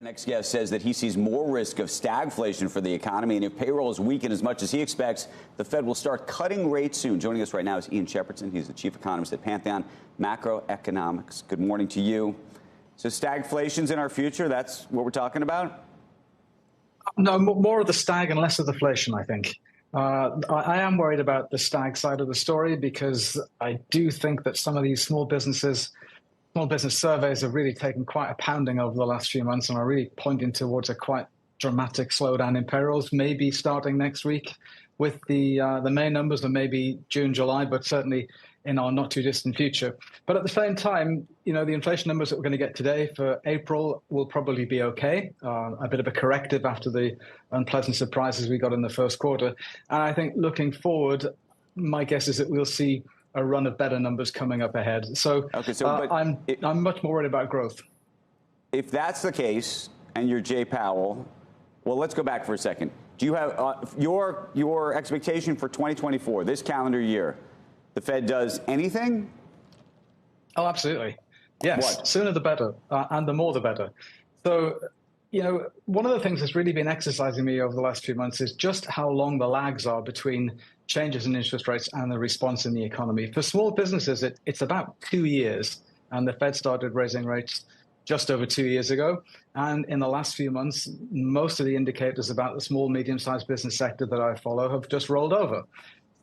Next guest says that he sees more risk of stagflation for the economy, and if payrolls weaken as much as he expects, the Fed will start cutting rates soon. Joining us right now is Shepherdson. He's the chief economist at Pantheon Macroeconomics. Good morning to you. So stagflation's in our future. That's what we're talking about? No, more of the stag and less of the inflation, I think. I am worried about the stag side of the story because I do think that some of these small business surveys have really taken quite a pounding over the last few months and are really pointing towards a quite dramatic slowdown in payrolls, maybe starting next week with the May numbers, and maybe June, July, but certainly in our not too distant future. But at the same time, you know, the inflation numbers that we're going to get today for April will probably be okay, a bit of a corrective after the unpleasant surprises we got in the first quarter. And I think looking forward, my guess is that we'll see a run of better numbers coming up ahead. So, I'm much more worried about growth. If that's the case, and you're Jay Powell, well, let's go back for a second. Do you have your expectation for 2024, this calendar year? The Fed does anything? Oh, absolutely. Yes. What? Sooner the better, and the more the better. So, you know, one of the things that's really been exercising me over the last few months is just how long the lags are between changes in interest rates and the response in the economy. For small businesses, it's about 2 years, and the Fed started raising rates just over 2 years ago. And in the last few months, most of the indicators about the small, medium-sized business sector that I follow have just rolled over.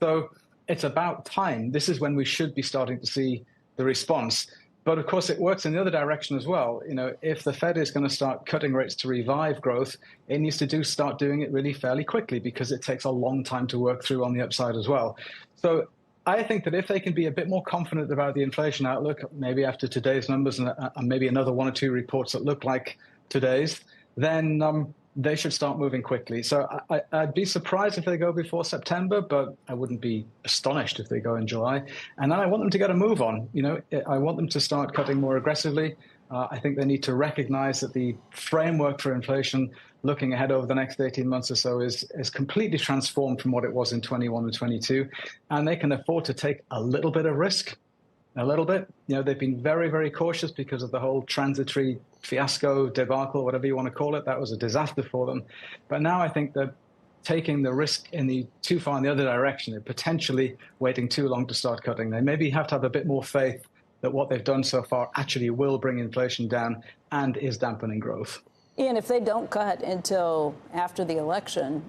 So it's about time. This is when we should be starting to see the response. But of course, it works in the other direction as well. You know, if the Fed is going to start cutting rates to revive growth, it needs to start doing it really fairly quickly because it takes a long time to work through on the upside as well. So I think that if they can be a bit more confident about the inflation outlook, maybe after today's numbers and maybe another one or two reports that look like today's, then they should start moving quickly. So I'd be surprised if they go before September, but I wouldn't be astonished if they go in July. And then I want them to get a move on. You know, I want them to start cutting more aggressively. I think they need to recognize that the framework for inflation looking ahead over the next 18 months or so is completely transformed from what it was in 21 and 22. And they can afford to take a little bit of risk, a little bit. You know, they've been very, very cautious because of the whole transitory fiasco, debacle, whatever you want to call it. That was a disaster for them. But now I think that taking the risk too far in the other direction, and potentially waiting too long to start cutting, they maybe have to have a bit more faith that what they've done so far actually will bring inflation down and is dampening growth. Ian, if they don't cut until after the election,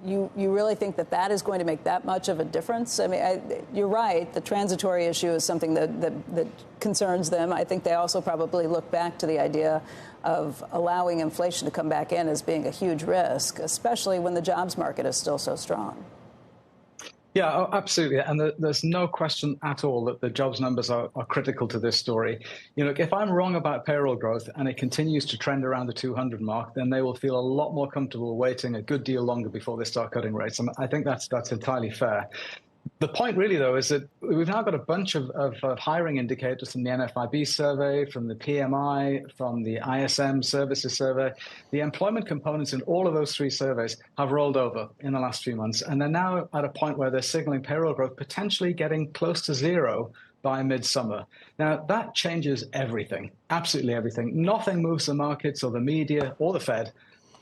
you really think that is going to make that much of a difference? I mean, you're right. The transitory issue is something that concerns them. I think they also probably look back to the idea of allowing inflation to come back in as being a huge risk, especially when the jobs market is still so strong. Yeah, absolutely. And there's no question at all that the jobs numbers are critical to this story. You know, if I'm wrong about payroll growth and it continues to trend around the 200 mark, then they will feel a lot more comfortable waiting a good deal longer before they start cutting rates. And I think that's entirely fair. The point really, though, is that we've now got a bunch of hiring indicators from the NFIB survey, from the PMI, from the ISM services survey. The employment components in all of those three surveys have rolled over in the last few months. And they're now at a point where they're signaling payroll growth potentially getting close to zero by midsummer. Now, that changes everything, absolutely everything. Nothing moves the markets or the media or the Fed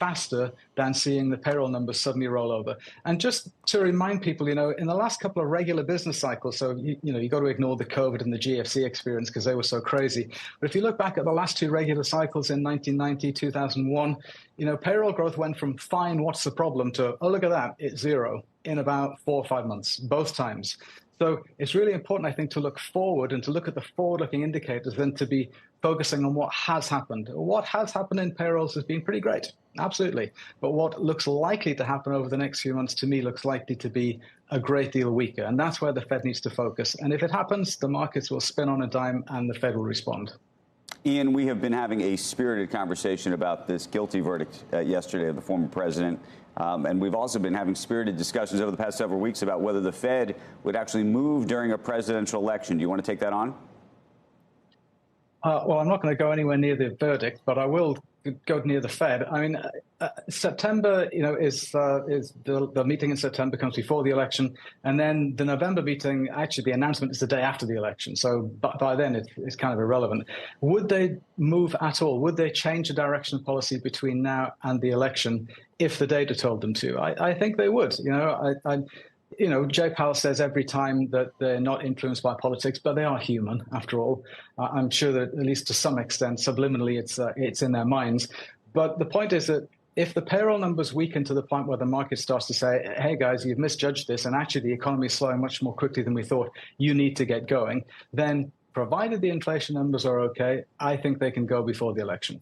faster than seeing the payroll numbers suddenly roll over. And just to remind people, you know, in the last couple of regular business cycles, so, you got to ignore the COVID and the GFC experience because they were so crazy. But if you look back at the last two regular cycles in 1990, 2001, you know, payroll growth went from fine, what's the problem, to, oh, look at that, it's zero in about 4 or 5 months, both times. So it's really important, I think, to look forward and to look at the forward-looking indicators than to be focusing on what has happened. What has happened in payrolls has been pretty great, absolutely. But what looks likely to happen over the next few months, to me, looks likely to be a great deal weaker. And that's where the Fed needs to focus. And if it happens, the markets will spin on a dime and the Fed will respond. Ian, we have been having a spirited conversation about this guilty verdict yesterday of the former president. And we've also been having spirited discussions over the past several weeks about whether the Fed would actually move during a presidential election. Do you want to take that on? Well, I'm not going to go anywhere near the verdict, but I will go near the Fed. I mean, September, is the meeting in September comes before the election, and then the November meeting, actually, the announcement is the day after the election. So by then, it's kind of irrelevant. Would they move at all? Would they change the direction of policy between now and the election if the data told them to? I think they would. Jay Powell says every time that they're not influenced by politics, but they are human, after all. I'm sure that at least to some extent, subliminally, it's in their minds. But the point is that if the payroll numbers weaken to the point where the market starts to say, hey, guys, you've misjudged this, and actually the economy is slowing much more quickly than we thought, you need to get going, then provided the inflation numbers are okay, I think they can go before the election.